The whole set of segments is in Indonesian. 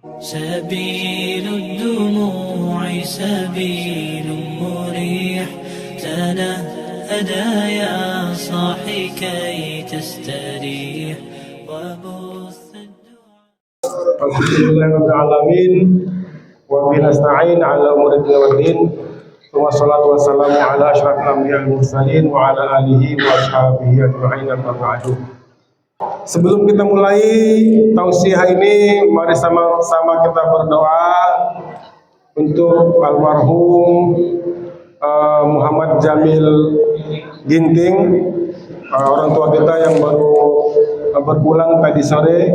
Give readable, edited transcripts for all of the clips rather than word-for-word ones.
سبيل الدموع سبيل مريح تنهدى يا صاحي كي تستريح وبث الحمد لله رب العالمين وبه نستعين على امور الدين والدين ثم الصلاة والسلام على أشرف الأنبياء والمرسلين وعلى آله وأصحابه أجمعين أما بعد. Sebelum kita mulai tausiah ini, mari sama-sama kita berdoa untuk almarhum Muhammad Jamil Ginting, orang tua kita yang baru berpulang tadi sore.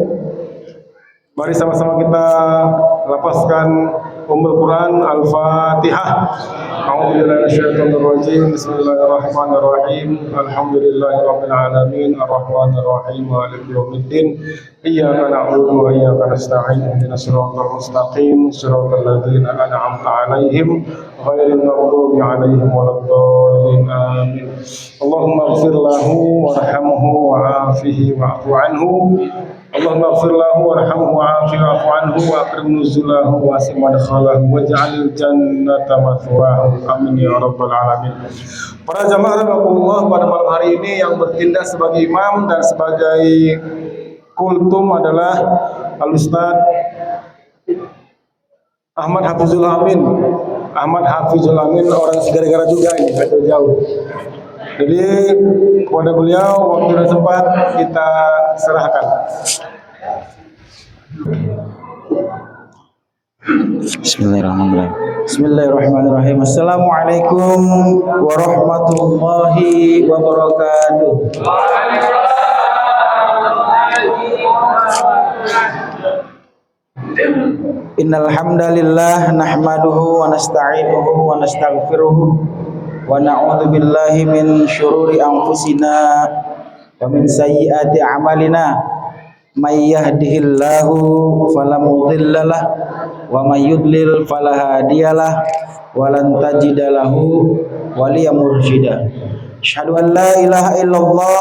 Mari sama-sama kita lafazkan Ummul Quran Al-Fatihah. A'udzubillahi minasyaitonir rajim. Bismillahirrahmanirrahim. Alhamdulillahirabbil alamin arrahmanir rahim maliki yaumiddin. Iyyaka na'budu wa iyyaka nasta'in. Ihdinas siratal mustaqim, siratal ladzina an'amta 'alaihim ghairil maghdubi 'alaihim waladdallin. Amin. Allahumma ighfir lahu warhamhu wa'afihi wa'fu 'anhu. Allahumma ighfir lahu warhamhu wa'afihi wa'fu 'anhu wa akrim nuzulahu wa asim madkhalahu waj'alil jannata mathwahu. Amin ya rabbal alamin. Para jamaah rahimakumullah, pada malam hari ini yang bertindak sebagai imam dan sebagai kultum adalah Al-Ustaz Ahmad Hafizul Amin. Ahmad Hafizul Amin orang Sigara-Gara juga ini, agak jauh. Jadi kepada beliau waktu dan sempat kita serahkan. Bismillahirrahmanirrahim. Bismillahirrahmanirrahim. Assalamualaikum warahmatullahi wabarakatuh. Innal hamdalillah nahmaduhu wa nasta'inuhu wa nastaghfiruh wa na'udzu billahi min syururi anfusina wa min sayyiati a'malina. May yahdihillahu fala mudhillalah wa may yudlil fala hadiyalah wa lan tajida lahu waliya mursyida. Asyhadu an la ilaha illallah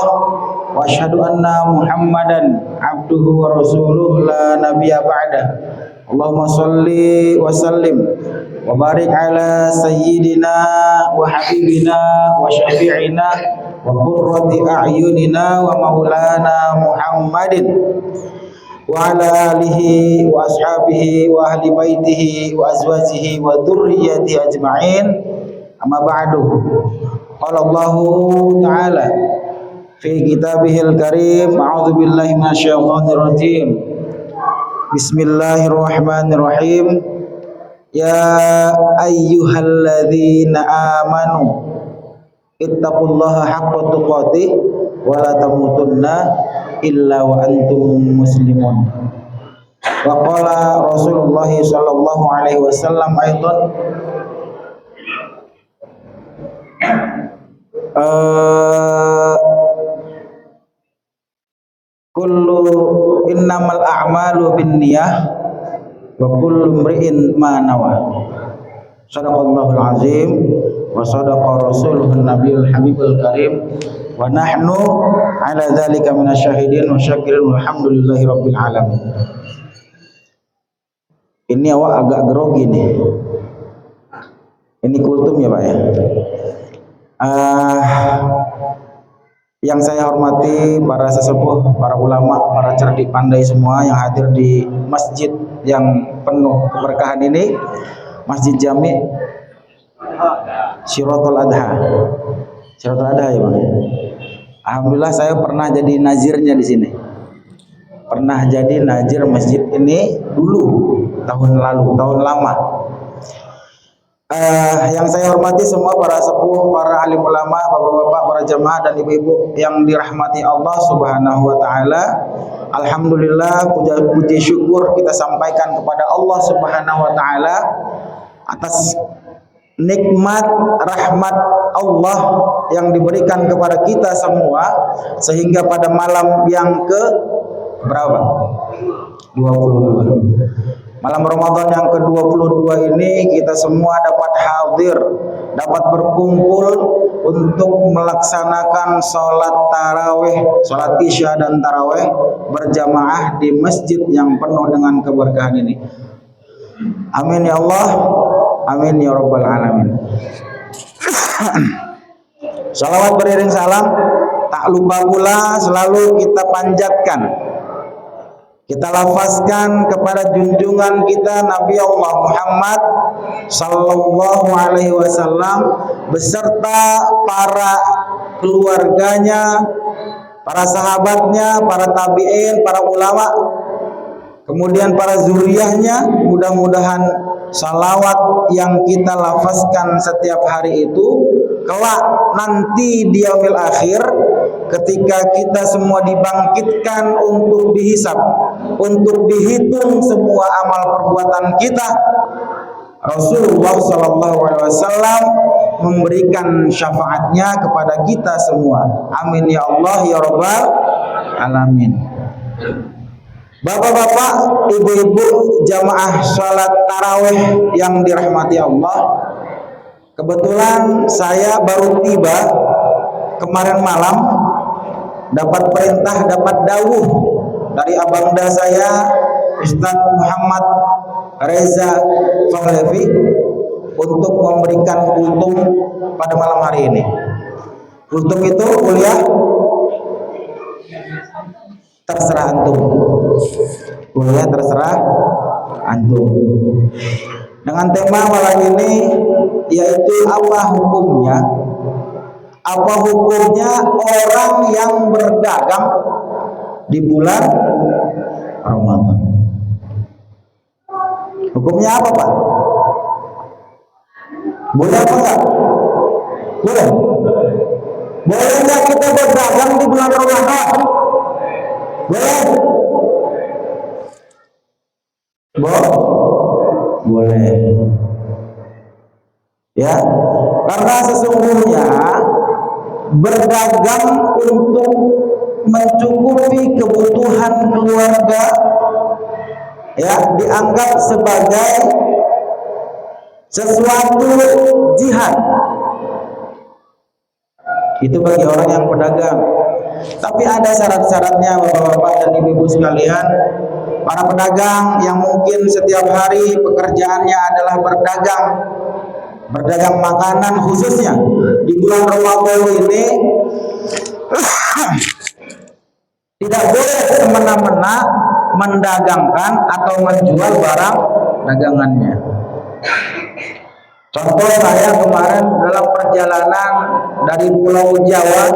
wa asyhadu anna Muhammadan abduhu wa rasuluh la nabiyya ba'da. Allahumma shalli wa sallim wa barik ala sayyidina wa habibina wa syafi'ina wa qurrati a'yunina wa maulana Muhammadin wa ala alihi wa ashabihi wa ahli baitihi wa azwajihi wa dhurriyyatihi ajma'in. Amma ba'du. Qala Allahu ta'ala fi kitabihil karim, a'udzu billahi minasyaitonir rajim. Bismillahirrahmanirrahim. Ya ayyuhalladzina amanu ittaqullaha haqqa tuqatih wa la tamutunna illa wa antum muslimun. Wa qala Rasulullah sallallahu alaihi wasallam aidan kullu innamal a'malu binniyah wa kullu imri'in ma nawa. Shadaqallahul azim wa sadaqa rasuluhun nabiyul habibul karim wa nahnu ala dzalika minasyahidin wa syakirin walhamdulillahi rabbil alamin. Ini awak agak grogi nih. Ini kultum ya Pak ya. Yang saya hormati para sesepuh, para ulama, para cerdik pandai semua yang hadir di masjid yang penuh keberkahan ini, Masjid Jami Syiratul Adha. Syiratul Adha ya Bang. Alhamdulillah saya pernah jadi nazirnya di sini. Pernah jadi nazir masjid ini dulu, tahun lalu, tahun lama. Yang saya hormati semua para sepuh, para alim ulama, bapak-bapak, para jamaah dan ibu-ibu yang dirahmati Allah Subhanahu wa taala. Alhamdulillah, puji syukur kita sampaikan kepada Allah Subhanahu wa taala atas nikmat rahmat Allah yang diberikan kepada kita semua, sehingga pada malam yang ke berapa? 22. Malam Ramadan yang ke-22 ini kita semua dapat hadir dapat berkumpul untuk melaksanakan sholat tarawih, sholat isya dan tarawih berjamaah di masjid yang penuh dengan keberkahan ini. Amin ya Allah, amin ya rabbal alamin. Salawat beriring salam tak lupa pula selalu kita panjatkan, kita lafazkan kepada junjungan kita Nabi Allah Muhammad sallallahu alaihi wasallam beserta para keluarganya, para sahabatnya, para tabi'in, para ulama, kemudian para zuriyahnya. Mudah-mudahan salawat yang kita lafazkan setiap hari itu kelak nanti di yaumil akhir, ketika kita semua dibangkitkan untuk dihisab, untuk dihitung semua amal perbuatan kita, Rasulullah SAW memberikan syafaatnya kepada kita semua. Amin ya Allah ya rabbal alamin. Bapak-bapak, ibu-ibu jamaah salat tarawih yang dirahmati Allah, kebetulan saya baru tiba kemarin malam, dapat perintah, dapat dawuh dari abangda saya Ustadz Muhammad Reza Fahlevi untuk memberikan kultum pada malam hari ini. Kultum itu kuliah terserah antum, kuliah terserah antum, dengan tema malam ini yaitu apa hukumnya orang yang berdagang di bulan Ramadan. Hukumnya apa, Pak? Boleh apa enggak? Boleh. Boleh enggak kita berdagang di bulan Ramadan? Boleh. Boleh. Ya, karena sesungguhnya berdagang untuk mencukupi kebutuhan keluarga ya dianggap sebagai sesuatu jihad. Itu bagi orang yang pedagang. Tapi ada syarat-syaratnya Bapak-bapak dan Ibu-ibu sekalian. Para pedagang yang mungkin setiap hari pekerjaannya adalah berdagang makanan, khususnya di bulan Ramadan ini tidak boleh semena-mena mendagangkan atau menjual barang dagangannya. Contoh, saya kemarin dalam perjalanan dari Pulau Jawa,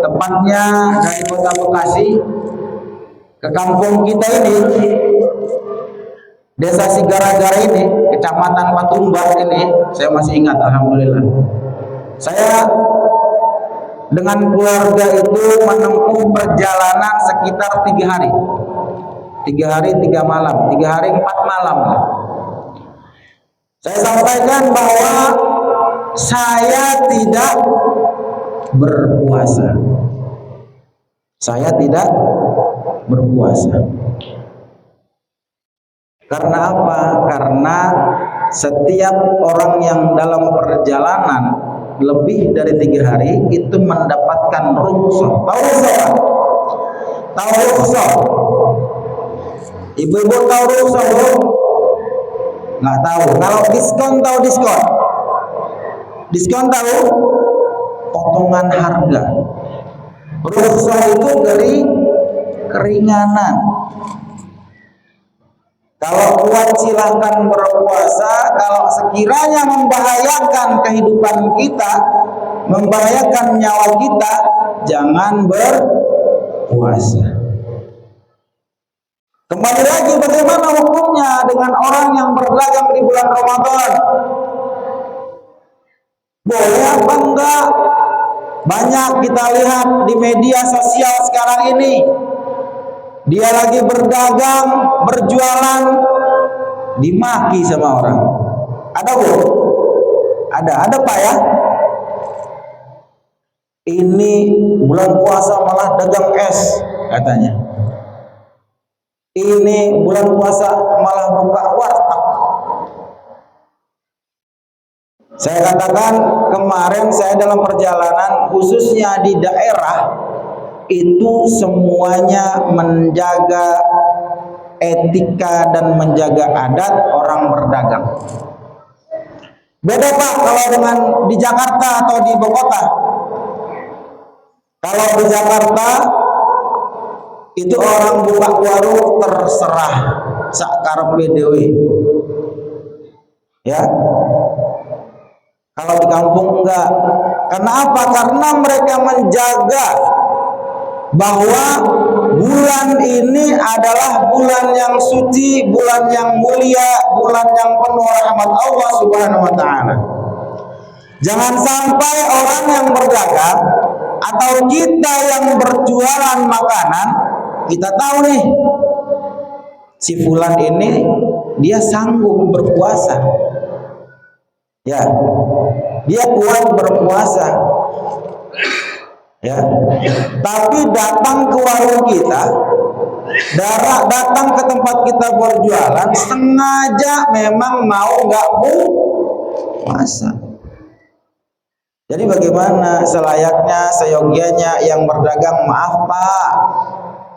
tepatnya dari Kota Bekasi ke kampung kita ini, Desa Sigara-Gara ini, Kecamatan Patumbak ini, saya masih ingat, alhamdulillah. Saya dengan keluarga itu menempuh perjalanan sekitar 3 hari. 3 hari 3 malam, 3 hari 4 malam. Saya sampaikan bahwa saya tidak berpuasa. Saya tidak berpuasa. Karena apa? Karena setiap orang yang dalam perjalanan lebih dari 3 hari itu mendapatkan rukhsah. Tahu rukhsah? Ibu-ibu tahu rukhsah, Bu? Nggak tahu. Kalau diskon, tahu diskon? Diskon tahu? Potongan harga. Rukhsah itu dari keringanan. Kalau kuat silahkan berpuasa. Kalau sekiranya membahayakan kehidupan kita, membahayakan nyawa kita, jangan berpuasa. Kembali lagi, bagaimana hukumnya dengan orang yang berdagang di bulan Ramadan? Boleh apa enggak? Banyak kita lihat di media sosial sekarang ini, dia lagi berdagang, berjualan, dimaki sama orang. Ada, Bu? Ada Pak ya? Ini bulan puasa malah dagang es, katanya. Ini bulan puasa malah buka warteg. Saya katakan kemarin saya dalam perjalanan khususnya di daerah itu semuanya menjaga etika dan menjaga adat orang berdagang. Beda Pak kalau dengan di Jakarta atau di ibu kota. Kalau di Jakarta itu orang buka warung terserah sakarepe dhewe. Ya. Kalau di kampung enggak. Kenapa? Karena mereka menjaga bahwa bulan ini adalah bulan yang suci, bulan yang mulia, bulan yang penuh rahmat Allah Subhanahu wa taala. Jangan sampai orang yang berdagang atau kita yang berjualan makanan, kita tahu nih si fulan ini dia sanggup berpuasa. Ya. Dia kuat berpuasa. Ya, tapi datang ke warung kita, datang ke tempat kita berjualan, sengaja memang mau nggak puasa. Jadi bagaimana selayaknya, seyogianya yang berdagang, maaf Pak,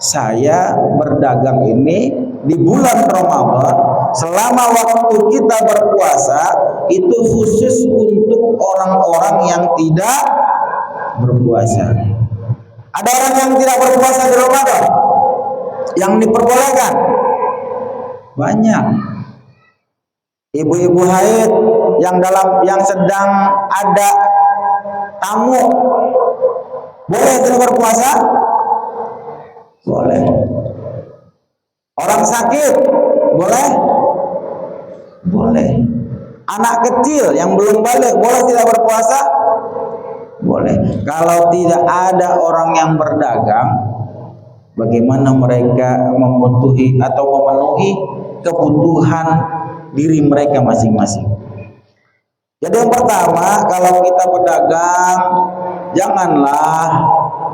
saya berdagang ini di bulan Ramadan, selama waktu kita berpuasa, itu khusus untuk orang-orang yang tidak berpuasa. Ada orang yang tidak berpuasa di Ramadan yang diperbolehkan banyak. Ibu-ibu haid yang sedang ada tamu boleh tidak berpuasa? Boleh. Orang sakit boleh? Boleh. Anak kecil yang belum balik boleh tidak berpuasa? Boleh. Kalau tidak ada orang yang berdagang, bagaimana mereka memenuhi kebutuhan diri mereka masing-masing? Jadi yang pertama, kalau kita berdagang, janganlah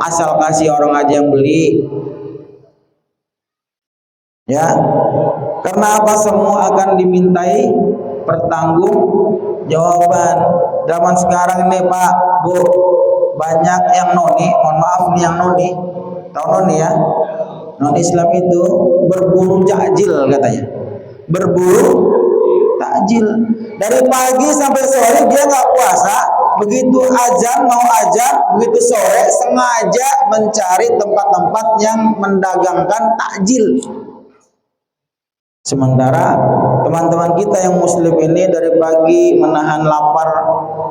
asal kasih orang aja yang beli. Ya. Karena apa? Semua akan dimintai pertanggungjawaban. Zaman sekarang ini Pak, Bu, banyak yang noni, mohon maaf nih yang noni, tahu noni ya? Non Islam itu berburu takjil katanya, berburu takjil dari pagi sampai sore dia nggak puasa, begitu azan mau azan, begitu sore sengaja mencari tempat-tempat yang mendagangkan takjil. Sementara teman-teman kita yang muslim ini dari pagi menahan lapar,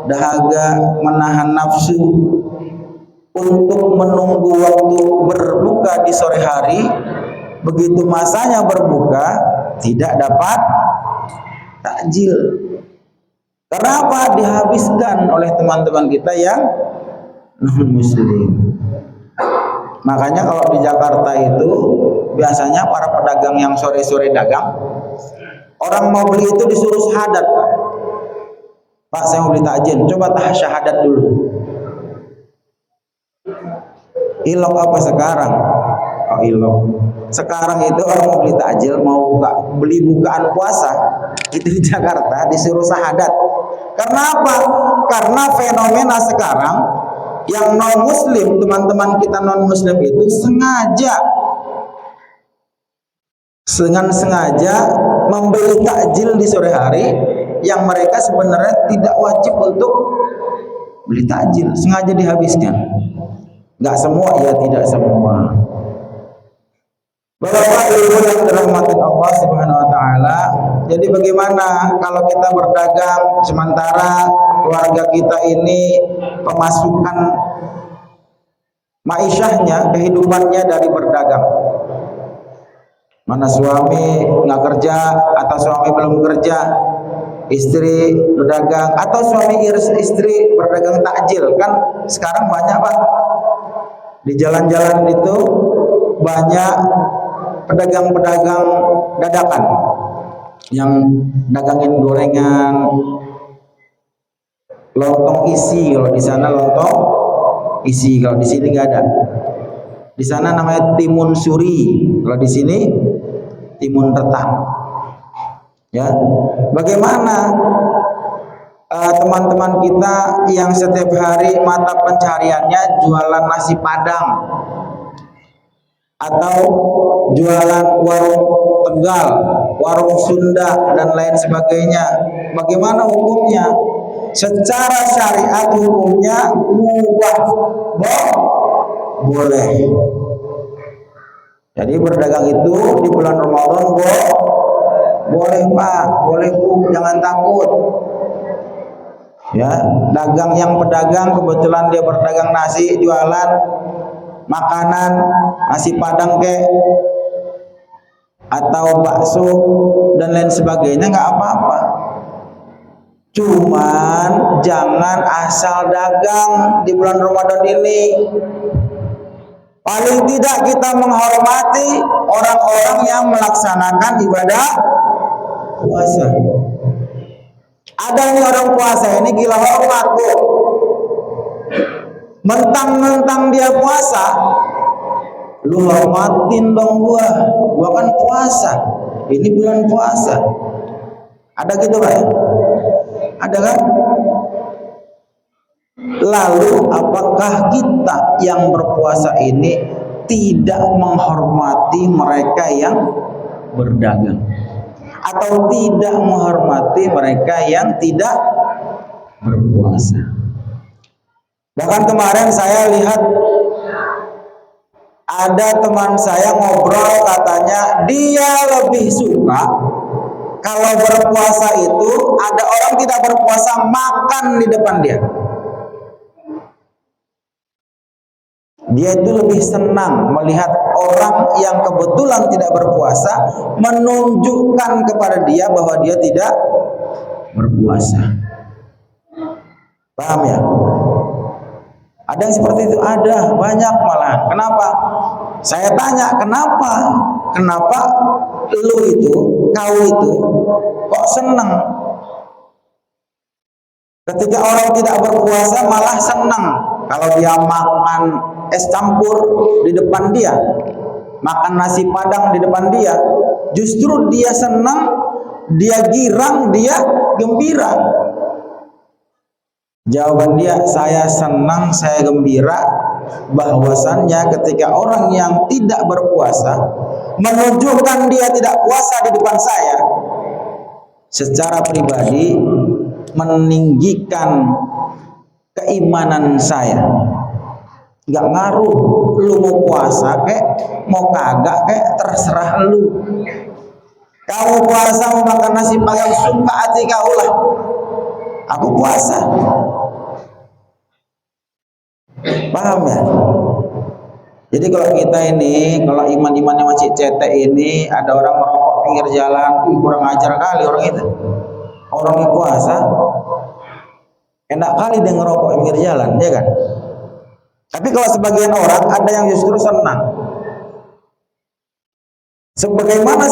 dahaga, menahan nafsu untuk menunggu waktu berbuka di sore hari. Begitu masanya berbuka tidak dapat takjil. Karena apa? Dihabiskan oleh teman-teman kita yang non muslim. Makanya kalau di Jakarta itu biasanya para pedagang yang sore-sore dagang, orang mau beli itu disuruh syahadat Pak. Pak saya mau beli takjil, coba syahadat dulu. Ilok apa sekarang? Oh ilok. Sekarang itu orang mau beli takjil, mau beli bukaan puasa, itu di Jakarta disuruh syahadat. Karena apa? Karena fenomena sekarang yang non muslim, teman-teman kita non muslim itu sengaja membeli takjil di sore hari yang mereka sebenarnya tidak wajib untuk beli takjil, sengaja dihabiskan. Nggak semua ya, tidak semua. Bapak Ibu yang dirahmati Allah Subhanahu wa taala, jadi bagaimana kalau kita berdagang sementara keluarga kita ini pemasukan maisyahnya, kehidupannya dari berdagang. Mana suami nggak kerja atau suami belum kerja, istri berdagang atau suami istri berdagang takjil, kan sekarang banyak Pak. Di jalan-jalan itu banyak pedagang-pedagang dadakan yang dagangin gorengan, lontong isi. Kalau di sana lontong isi, kalau di sini nggak ada. Di sana namanya timun suri, kalau di sini timun retak. Ya, bagaimana teman-teman kita yang setiap hari mata pencahariannya jualan nasi Padang atau jualan warung Tegal, warung Sunda dan lain sebagainya. Bagaimana hukumnya? Secara syariat hukumnya mubah, boleh. Jadi berdagang itu di bulan Ramadan boleh Pak, boleh Bu, jangan takut. Ya, yang pedagang kebetulan dia berdagang nasi, jualan makanan, nasi Padang atau bakso dan lain sebagainya, nggak apa-apa. Cuman jangan asal dagang di bulan Ramadan ini. Paling tidak kita menghormati orang-orang yang melaksanakan ibadah puasa. Ada nih orang puasa ini gila hormat, Bu. Mentang-mentang dia puasa, lu hormatin dong gua kan puasa, ini bulan puasa. Ada gitu Pak? Ada kan? Lalu apakah kita yang berpuasa ini tidak menghormati mereka yang berdagang, atau tidak menghormati mereka yang tidak berpuasa? Bahkan kemarin saya lihat ada teman saya ngobrol, katanya dia lebih suka kalau berpuasa itu ada orang tidak berpuasa makan di depan dia. Dia itu lebih senang melihat orang yang kebetulan tidak berpuasa menunjukkan kepada dia bahwa dia tidak berpuasa. Paham ya? Ada yang seperti itu, ada banyak malah. Kenapa? Saya tanya, kenapa kau itu kok senang ketika orang tidak berpuasa, malah senang kalau dia makan es campur di depan dia, makan nasi Padang di depan dia, justru dia senang, dia girang, dia gembira. Jawaban dia, saya senang, saya gembira bahwasannya ketika orang yang tidak berpuasa menunjukkan dia tidak puasa di depan saya, secara pribadi meninggikan keimanan saya. Gak ngaruh lu mau puasa mau kagak terserah lu. Kamu puasa mau makan nasi Padang, suka hati kau lah. Aku puasa. Paham ya? Jadi kalau kita ini, kalau iman-imannya masih cetek ini, ada orang merokok pinggir jalan, kurang ajar kali orang itu. Orangnya puasa, enak kali dia ngerokok pinggir jalan, ya kan? Tapi kalau sebagian orang ada yang justru senang. Sebagaimana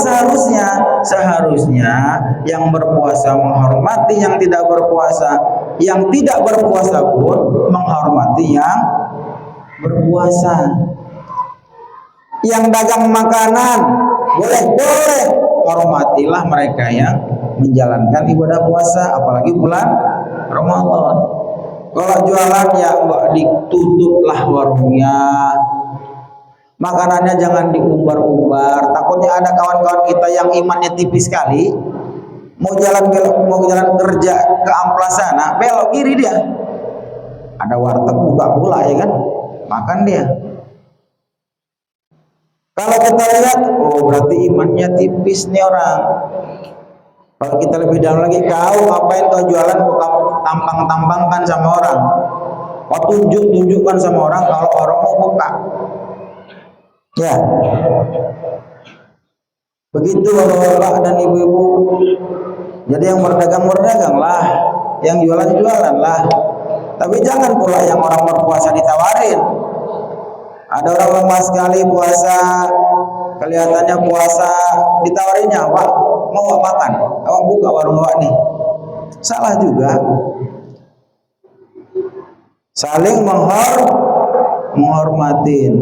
seharusnya yang berpuasa menghormati yang tidak berpuasa, yang tidak berpuasa pun menghormati yang berpuasa. Yang dagang makanan boleh, hormatilah mereka yang menjalankan ibadah puasa, apalagi bulan Ramadan. Kalau jualan ya ditutuplah warungnya, makanannya jangan diumbar-umbar. Takutnya ada kawan-kawan kita yang imannya tipis sekali, mau jalan kerja ke Amplas sana, belok kiri dia. Ada warteg buka pula, ya kan? Makan dia. Kalau kita lihat, oh berarti imannya tipis nih orang. Kalau kita lebih dalam lagi, kau ngapain kau jualan, kau tampang-tampangkan sama orang, kau tunjukkan sama orang kalau orang mau buka. Ya, begitu bapak-bapak dan ibu-ibu. Jadi yang berdagang lah, yang jualan lah. Tapi jangan pula yang orang berpuasa ditawarin. Ada orang lemah sekali puasa, kelihatannya puasa, ditawarinnya, Pak, mau makan, awak buka warung awak nih. Salah juga. Saling menghormatin.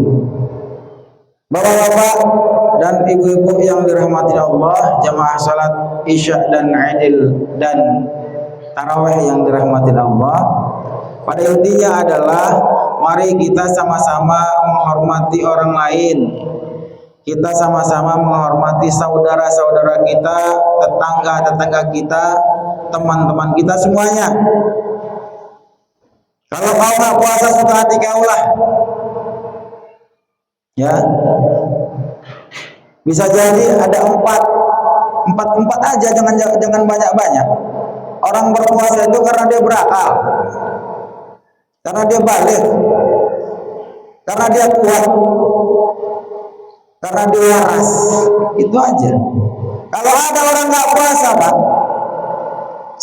Bapak-bapak dan ibu-ibu yang dirahmati Allah, jamaah salat Isya dan Idul dan tarawih yang dirahmati Allah. Pada intinya adalah mari kita sama-sama menghormati orang lain. Kita sama-sama menghormati saudara-saudara kita, tetangga-tetangga kita, teman-teman kita semuanya. Kalau kau nggak puasa suka hati kaulah. Ya. Bisa jadi ada empat aja, jangan banyak-banyak. Orang berpuasa itu karena dia berakal, karena dia balik, karena dia kuat, karena dia waras. Itu aja. Kalau ada orang nggak puasa, Pak,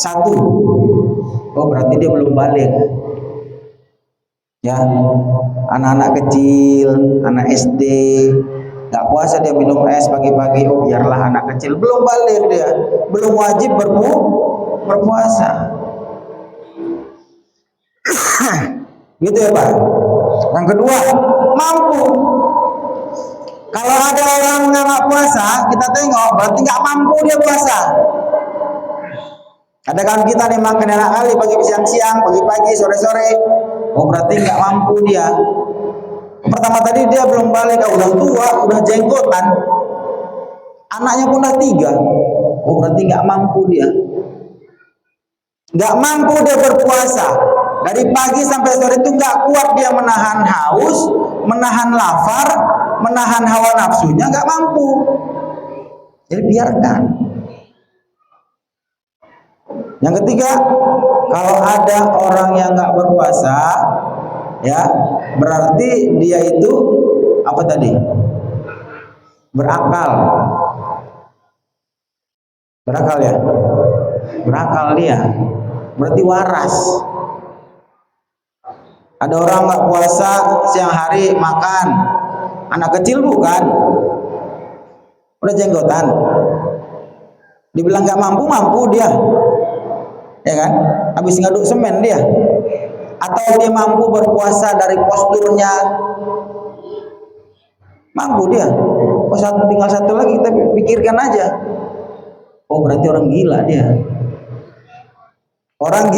satu, oh berarti dia belum balik. Ya, anak-anak kecil, anak SD, nggak puasa dia minum es pagi-pagi, oh biarlah anak kecil, belum balik dia, belum wajib berpuasa. Gitu ya Pak. Yang kedua, mampu. Kalau ada orang yang nggak puasa, kita tengok berarti nggak mampu dia puasa. Ada kan kita nih makan enak kali pagi siang-siang, pagi-pagi, sore-sore. Oh berarti nggak mampu dia. Pertama tadi dia belum balik, udah tua, udah jenggotan, anaknya pun udah 3. Oh berarti nggak mampu dia. Nggak mampu dia berpuasa. Dari pagi sampai sore itu nggak kuat dia menahan haus, menahan lapar, menahan hawa nafsunya, nggak mampu. Jadi biarkan. Yang ketiga, kalau ada orang yang nggak berpuasa, ya berarti dia itu apa tadi? Berakal. Berakal ya? Berakal dia. Berarti waras. Ada orang nggak puasa siang hari makan, anak kecil bukan? Udah jenggotan. Dibilang nggak mampu dia. Ya kan, habis ngaduk semen dia, atau dia mampu berpuasa dari posturnya, mampu dia. Oh tinggal satu lagi, kita pikirkan aja. Oh berarti orang gila dia, orang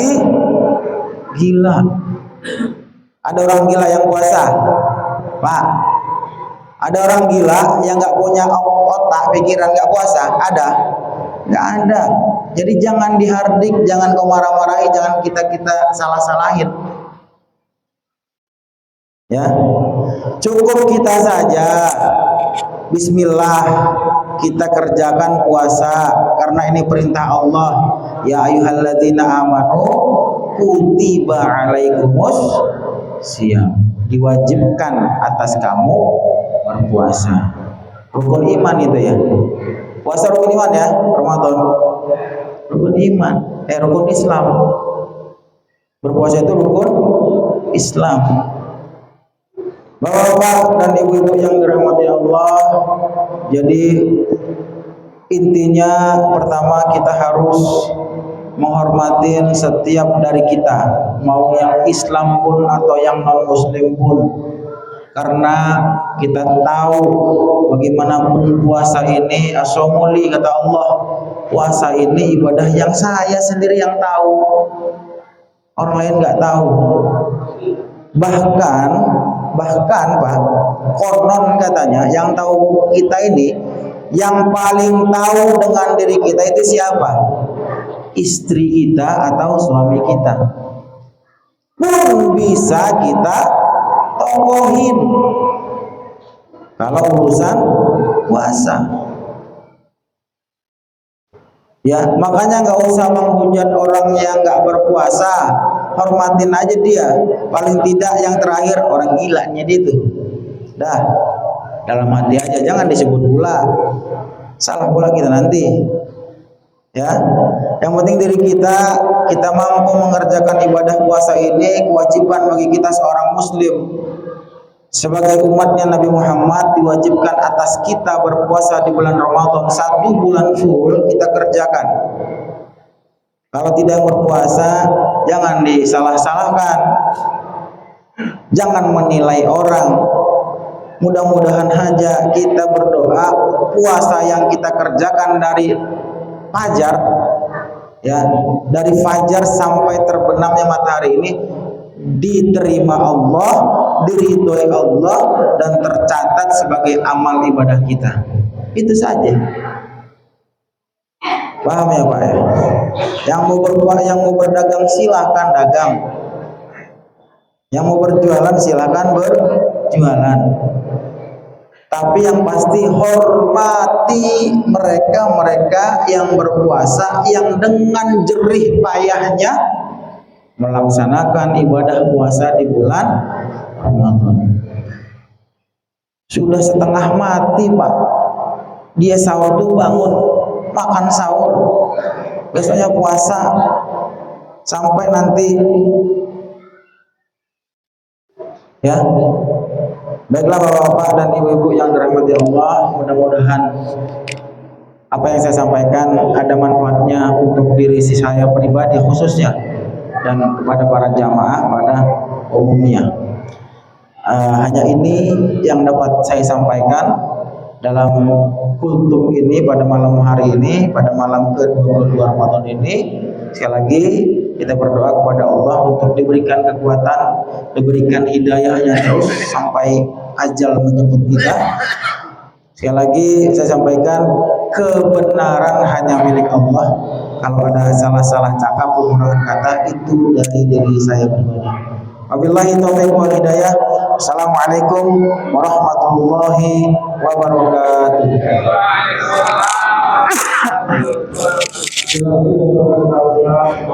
gila. Ada orang gila yang puasa, Pak. Ada orang gila yang nggak punya otak, pikiran, nggak puasa, ada? Nggak ada. Jadi jangan dihardik, jangan kau marah-marahi, jangan kita salah-salahin. Ya, cukup kita saja. Bismillah, kita kerjakan puasa karena ini perintah Allah. Ya ayyuhalladzina amanu kutiba alaikumus syiyam. Diwajibkan atas kamu berpuasa. Rukun iman itu ya. Puasa rukun iman ya, Ramadan. Rukun iman, rukun Islam. Berpuasa itu rukun Islam. Bapak-bapak dan ibu-ibu yang dirahmati Allah, jadi intinya pertama kita harus menghormatin setiap dari kita, mau yang Islam pun atau yang non Muslim pun. Karena kita tahu bagaimanapun puasa ini asomuli, kata Allah, puasa ini ibadah yang saya sendiri yang tahu, orang lain nggak tahu. Bahkan Pak, konon katanya yang tahu kita ini, yang paling tahu dengan diri kita itu siapa? Istri kita atau suami kita pun bisa kita tokohin kalau urusan puasa. Ya, makanya nggak usah menghujat orang yang nggak berpuasa, hormatin aja dia. Paling tidak yang terakhir orang gilanya dia itu. Dah, dalam hati aja, jangan disebut pula. Salah pula kita nanti. Ya, yang penting diri kita mampu mengerjakan ibadah puasa ini, kewajiban bagi kita seorang muslim. Sebagai umatnya Nabi Muhammad, diwajibkan atas kita berpuasa di bulan Ramadan 1 bulan full kita kerjakan. Kalau tidak berpuasa, jangan disalah-salahkan, jangan menilai orang. Mudah-mudahan aja kita berdoa puasa yang kita kerjakan dari fajar Ya, dari fajar sampai terbenamnya matahari ini diterima Allah, diridhoi Allah, dan tercatat sebagai amal ibadah kita. Itu saja. Paham ya Pak ya? Yang mau berdagang silahkan dagang. Yang mau berjualan silahkan berjualan. Tapi yang pasti hormati mereka yang berpuasa, yang dengan jerih payahnya melaksanakan ibadah puasa di bulan Ramadan. Sudah setengah mati Pak, dia sahur tuh bangun makan sahur, besoknya puasa sampai nanti. Ya, baiklah bapak-bapak dan ibu-ibu yang dirahmati Allah, mudah-mudahan apa yang saya sampaikan ada manfaatnya untuk diri saya pribadi khususnya dan kepada para jamaah pada umumnya. Hanya ini yang dapat saya sampaikan dalam kultum ini pada malam hari ini, pada malam ke-22 Ramadan ini. Sekali lagi kita berdoa kepada Allah untuk diberikan kekuatan, diberikan hidayahnya terus sampai ajal menjemput kita. Sekali lagi saya sampaikan, kebenaran hanya milik Allah. Kalau ada salah-salah cakap penggunaan kata itu dari diri saya pribadi. Wabillahi taufiq wal hidayah. Assalamualaikum warahmatullahi wabarakatuh. Terima kasih.